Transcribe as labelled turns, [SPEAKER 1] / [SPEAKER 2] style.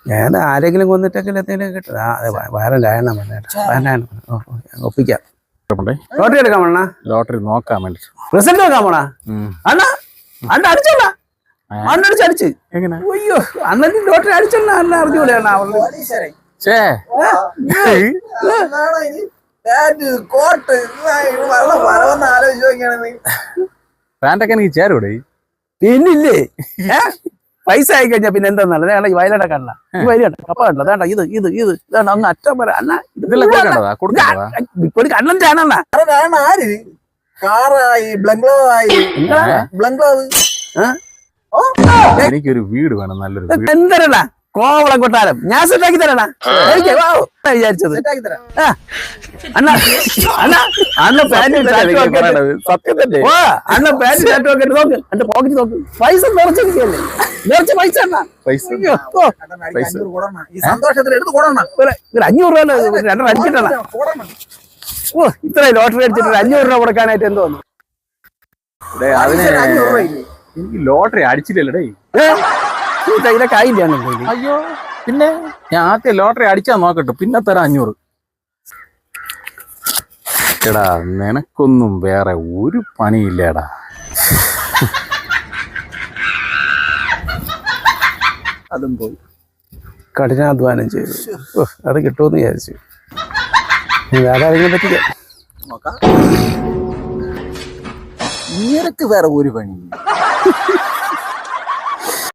[SPEAKER 1] ഞാൻ ആരെങ്കിലും കൊന്നിട്ടൊക്കെ എന്തെങ്കിലും കിട്ടും. വേറെ കാരണം ഒപ്പിക്കാം. ലോട്ടറി എടുക്കാൻ വേണ
[SPEAKER 2] ലോട്ടറി നോക്കാൻ വേണ്ടി
[SPEAKER 1] റിസൾട്ട് നോക്കാൻ പോണ അണ്ണാ അണ്ണ അടിച്ചോള അണ്ണടിച്ചടിച്ച്
[SPEAKER 2] എങ്ങനെ
[SPEAKER 1] അയ്യോ അണ്ണന് ലോട്ടറി അടിച്ചോള അണ്ണ അറിഞ്ഞൂടെ
[SPEAKER 2] പാൻറ്റൊക്കെ എനിക്ക് ചേരൂടെ
[SPEAKER 1] പിന്നില്ലേ പൈസ ആയി കഴിഞ്ഞാ പിന്നെ എന്താന്നല്ല ഞങ്ങളെ ഈ വയലട കാണല ഈ വയലുണ്ട് കപ്പ കണ്ടോ വേണ്ട ഇത് ഇത് ഇത് ഇതാണ് അങ്ങ് അറ്റം വരെ അണ്ണ ഒരു കണ്ണൻ ചാനണ്ണ
[SPEAKER 3] ആര് കാറായി ബ്ലംഗ്ലോ ആയി ബ്ലംഗ്ലോ
[SPEAKER 2] എനിക്കൊരു വീട് വേണം നല്ലൊരു
[SPEAKER 1] എന്തരടാ കോവളം കൊട്ടാരം ഞാൻ സെറ്റാക്കി തരണ വിചാരിച്ചത് അണ്ണ അണ്ണ അണ്ണ പാന്റ്
[SPEAKER 2] സത്യം തന്നെ
[SPEAKER 1] അണ്ണ പാന്റ് ടാറ്റു ഒക്കെ നോക്ക് എന്റെ പോക്കറ്റ് നോക്ക് പൈസ നിറച്ചിരിക്കല്ലേ നിറച്ച പൈസ അണ്ണ
[SPEAKER 3] സന്തോഷത്തിൽ എടുത്ത് കൊടുക്കണം
[SPEAKER 1] ഒരു 500 രൂപ രണ്ടെണ്ണം അടിച്ചിട്ടാ ഓ ഇത്രയും ലോട്ടറി അടിച്ചിട്ട് 500 രൂപ കൊടുക്കാനായിട്ട് എന്തോ
[SPEAKER 2] എനിക്ക് ലോട്ടറി അടിച്ചില്ലല്ലേ
[SPEAKER 1] ഇതിലൊക്കെ ആയില്ല
[SPEAKER 2] അയ്യോ പിന്നെ ഞാൻ ആദ്യം ലോട്ടറി അടിച്ചാ നോക്കട്ടെ പിന്നെ തരാം 500. എടാ നിനക്കൊന്നും വേറെ ഒരു പണിയില്ലേടാ.
[SPEAKER 1] അതും പോയി കഠിനാധ്വാനം ചെയ്തു അത് കിട്ടുമെന്ന് വിചാരിച്ചു വേറെ ആരെങ്കിലും പറ്റിക്കാം
[SPEAKER 3] നോക്കാം. നിനക്ക് വേറെ ഒരു പണി